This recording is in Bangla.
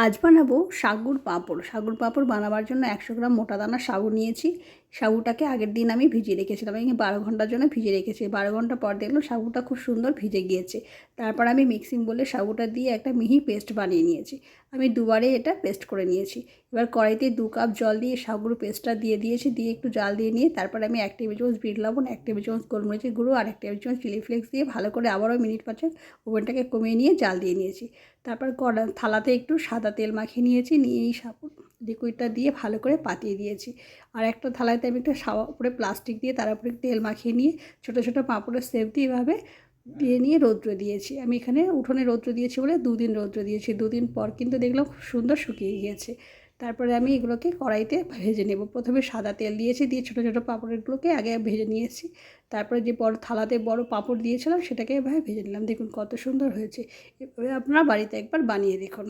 আজ বানাবো সাগুর পাঁপড়। সাগুর পাঁপড় বানাবার জন্য 100 গ্রাম মোটা দানার সাগু নিয়েছি। সাগুটাকে আগের দিন আমি ভিজিয়ে রেখেছিলাম। আমি 12 ঘন্টার জন্য ভিজিয়ে রেখেছি। 12 ঘন্টা পর দেখলাম সাগুটা খুব সুন্দর ভিজে গিয়েছে। তারপর আমি মিক্সিং বলে সাগুটা দিয়ে একটা মিহি পেস্ট বানিয়ে নিয়েছি। আমি দুবারে এটা পেস্ট করে নিয়েছি। এবার কড়াইতে 2 কাপ জল দিয়ে সাগুর পেস্টটা দিয়ে দিয়েছি। দিয়ে একটু জাল দিয়ে নিয়ে তারপর আমি 1 টেবিল চামচ বিট লবণ, 1 টেবিল চামচ গোলমরিচের গুঁড়ো আর 1 টেবিল চামচ চিলি ফ্লেক্স দিয়ে ভালো করে আবারও মিনিট 5 ওভেনটাকে কমিয়ে নিয়ে জাল দিয়ে নিয়েছি। তারপর থালাতে একটু সাদা তেল মাখিয়ে নিয়েছি। নিয়ে এই লিকুইডটা দিয়ে ভালো করে পাতিয়ে দিয়েছি। আর একটা থালাতে আমি একটা উপরে প্লাস্টিক দিয়ে তার উপরে তেল মাখিয়ে নিয়ে ছোটো ছোটো পাঁপড়ের শেপ দিয়ে এভাবে দিয়ে নিয়ে রৌদ্র দিয়েছি। আমি এখানে উঠোনে রৌদ্র দিয়েছি বলে 2 দিন রৌদ্র দিয়েছি। 2 দিন পর কিন্তু দেখলাম খুব সুন্দর শুকিয়ে গিয়েছে। তারপরে আমি এগুলোকে কড়াইতে ভেজে নেব। প্রথমে সাদা তেল দিয়েছি, দিয়ে ছোটো ছোটো পাঁপড়গুলোকে আগে ভেজে নিয়েছি। তারপরে যে বড় থালাতে বড় পাঁপড় দিয়েছিলাম সেটাকে এভাবে ভেজে নিলাম। দেখুন কত সুন্দর হয়েছে। এভাবে আপনারা বাড়িতে একবার বানিয়ে দেখুন।